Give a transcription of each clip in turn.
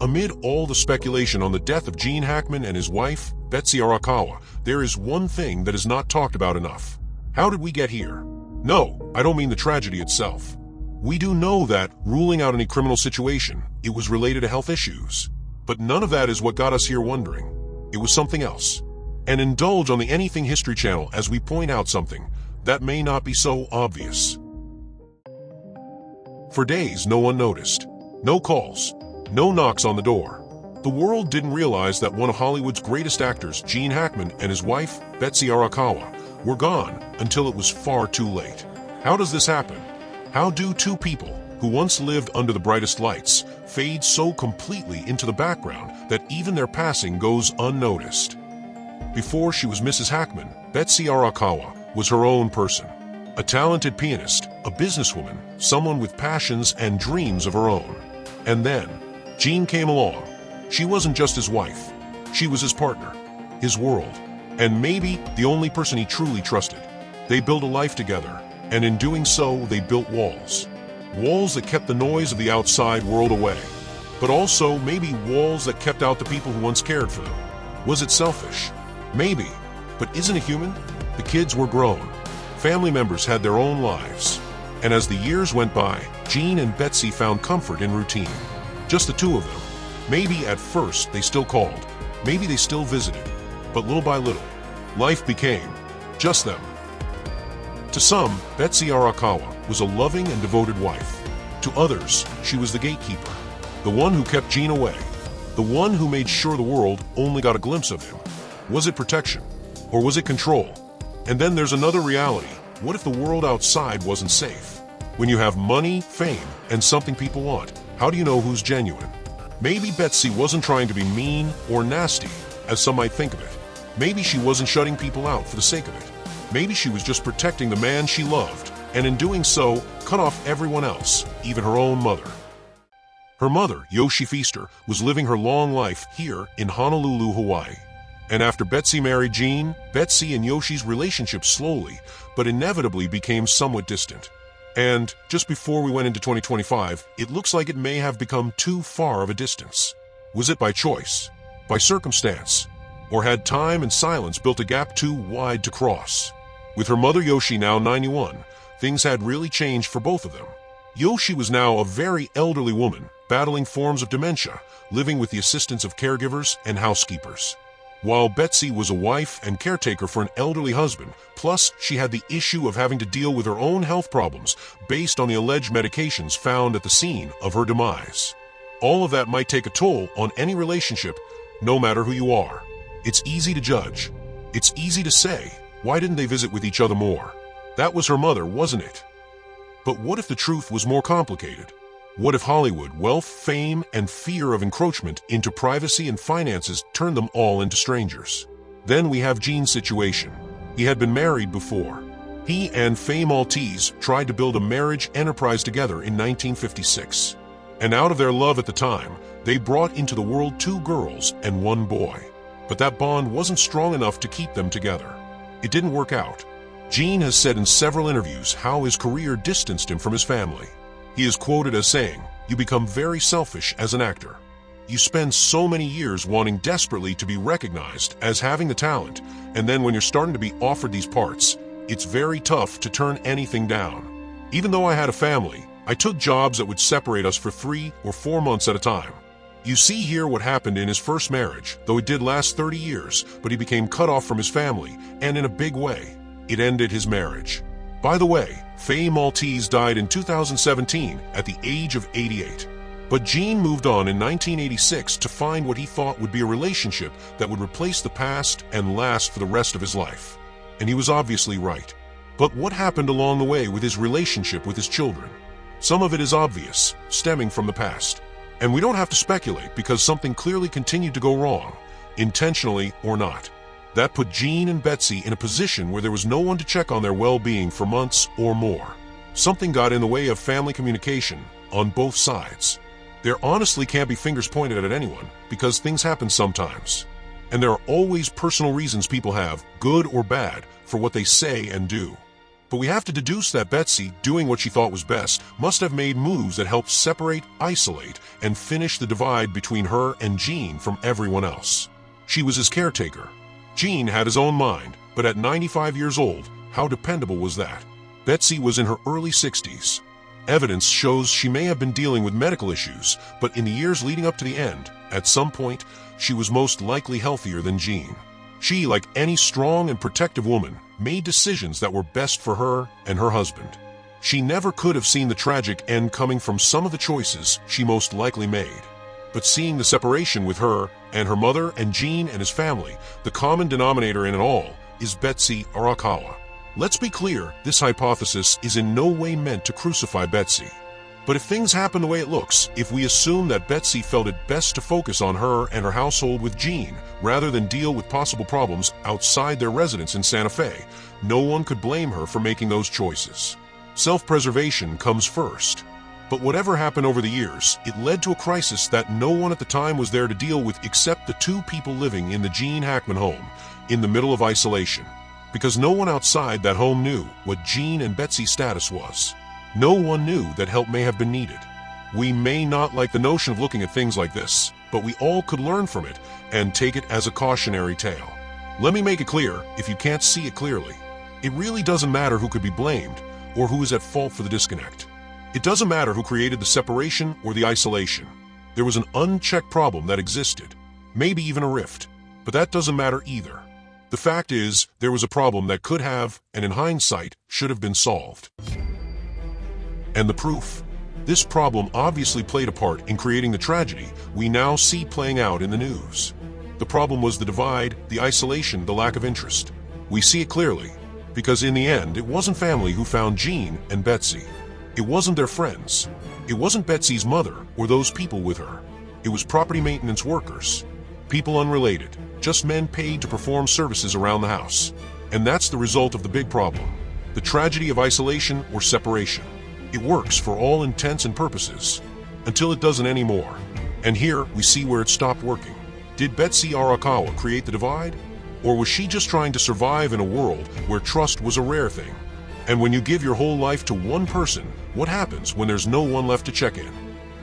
Amid all the speculation on the death of Gene Hackman and his wife, Betsy Arakawa, there is one thing that is not talked about enough. How did we get here? No, I don't mean the tragedy itself. We do know that, ruling out any criminal situation, it was related to health issues. But none of that is what got us here wondering. It was something else. And indulge on the Anything History channel as we point out something that may not be so obvious. For days, no one noticed. No calls. No knocks on the door. The world didn't realize that one of Hollywood's greatest actors, Gene Hackman, and his wife, Betsy Arakawa, were gone until it was far too late. How does this happen? How do two people, who once lived under the brightest lights, fade so completely into the background that even their passing goes unnoticed? Before she was Mrs. Hackman, Betsy Arakawa was her own person. A talented pianist, a businesswoman, someone with passions and dreams of her own. And then, Gene came along. She wasn't just his wife. She was his partner, his world, and maybe the only person he truly trusted. They built a life together, and in doing so, they built walls. Walls that kept the noise of the outside world away, but also maybe walls that kept out the people who once cared for them. Was it selfish? Maybe, but isn't it human? The kids were grown. Family members had their own lives. And as the years went by, Gene and Betsy found comfort in routine. Just the two of them. Maybe at first they still called. Maybe they still visited. But little by little, life became just them. To some, Betsy Arakawa was a loving and devoted wife. To others, she was the gatekeeper. The one who kept Gene away. The one who made sure the world only got a glimpse of him. Was it protection? Or was it control? And then there's another reality. What if the world outside wasn't safe? When you have money, fame, and something people want, how do you know who's genuine? Maybe Betsy wasn't trying to be mean or nasty, as some might think of it. Maybe she wasn't shutting people out for the sake of it. Maybe she was just protecting the man she loved, and in doing so, cut off everyone else, even her own mother. Her mother, Yoshie Feaster, was living her long life here in Honolulu, Hawaii. And after Betsy married Gene, Betsy and Yoshie's relationship slowly, but inevitably became somewhat distant. And just before we went into 2025, it looks like it may have become too far of a distance. Was it by choice? By circumstance? Or had time and silence built a gap too wide to cross? With her mother Yoshie now 91, things had really changed for both of them. Yoshie was now a very elderly woman, battling forms of dementia, living with the assistance of caregivers and housekeepers. While Betsy was a wife and caretaker for an elderly husband, plus she had the issue of having to deal with her own health problems based on the alleged medications found at the scene of her demise. All of that might take a toll on any relationship, no matter who you are. It's easy to judge. It's easy to say, why didn't they visit with each other more? That was her mother, wasn't it? But what if the truth was more complicated? What if Hollywood, wealth, fame, and fear of encroachment into privacy and finances turned them all into strangers? Then we have Gene's situation. He had been married before. He and Faye Maltese tried to build a marriage enterprise together in 1956. And out of their love at the time, they brought into the world 2 girls and 1 boy. But that bond wasn't strong enough to keep them together. It didn't work out. Gene has said in several interviews how his career distanced him from his family. He is quoted as saying, "You become very selfish as an actor. You spend so many years wanting desperately to be recognized as having the talent, and then when you're starting to be offered these parts, it's very tough to turn anything down. Even though I had a family, I took jobs that would separate us for 3 or 4 months at a time." You see here what happened in his first marriage, though it did last 30 years, but he became cut off from his family, and in a big way, it ended his marriage. By the way, Faye Maltese died in 2017 at the age of 88. But Gene moved on in 1986 to find what he thought would be a relationship that would replace the past and last for the rest of his life. And he was obviously right. But what happened along the way with his relationship with his children? Some of it is obvious, stemming from the past. And we don't have to speculate because something clearly continued to go wrong, intentionally or not. That put Gene and Betsy in a position where there was no one to check on their well-being for months or more. Something got in the way of family communication on both sides. There honestly can't be fingers pointed at anyone because things happen sometimes. And there are always personal reasons people have, good or bad, for what they say and do. But we have to deduce that Betsy, doing what she thought was best, must have made moves that helped separate, isolate, and finish the divide between her and Gene from everyone else. She was his caretaker. Gene had his own mind, but at 95 years old, how dependable was that? Betsy was in her early 60s. Evidence shows she may have been dealing with medical issues, but in the years leading up to the end, at some point, she was most likely healthier than Gene. She, like any strong and protective woman, made decisions that were best for her and her husband. She never could have seen the tragic end coming from some of the choices she most likely made. But seeing the separation with her and her mother and Gene and his family, the common denominator in it all is Betsy Arakawa. Let's be clear, this hypothesis is in no way meant to crucify Betsy. But if things happen the way it looks, if we assume that Betsy felt it best to focus on her and her household with Gene, rather than deal with possible problems outside their residence in Santa Fe, no one could blame her for making those choices. Self-preservation comes first. But whatever happened over the years, it led to a crisis that no one at the time was there to deal with except the two people living in the Gene Hackman home, in the middle of isolation. Because no one outside that home knew what Gene and Betsy's status was. No one knew that help may have been needed. We may not like the notion of looking at things like this, but we all could learn from it and take it as a cautionary tale. Let me make it clear, if you can't see it clearly. It really doesn't matter who could be blamed or who is at fault for the disconnect. It doesn't matter who created the separation or the isolation. There was an unchecked problem that existed, maybe even a rift, but that doesn't matter either. The fact is, there was a problem that could have, and in hindsight, should have been solved. And the proof? This problem obviously played a part in creating the tragedy we now see playing out in the news. The problem was the divide, the isolation, the lack of interest. We see it clearly, because in the end, it wasn't family who found Gene and Betsy. It wasn't their friends. It wasn't Betsy's mother or those people with her. It was property maintenance workers. People unrelated, just men paid to perform services around the house. And that's the result of the big problem, the tragedy of isolation or separation. It works for all intents and purposes, until it doesn't anymore. And here we see where it stopped working. Did Betsy Arakawa create the divide? Or was she just trying to survive in a world where trust was a rare thing? And when you give your whole life to one person, what happens when there's no one left to check in?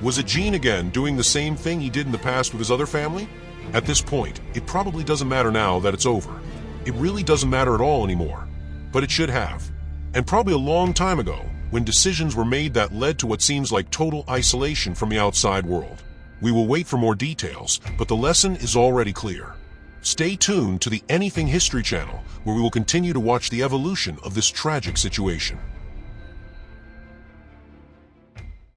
Was it Gene again doing the same thing he did in the past with his other family? At this point, it probably doesn't matter now that it's over. It really doesn't matter at all anymore. But it should have. And probably a long time ago, when decisions were made that led to what seems like total isolation from the outside world. We will wait for more details, but the lesson is already clear. Stay tuned to the Anything History channel, where we will continue to watch the evolution of this tragic situation.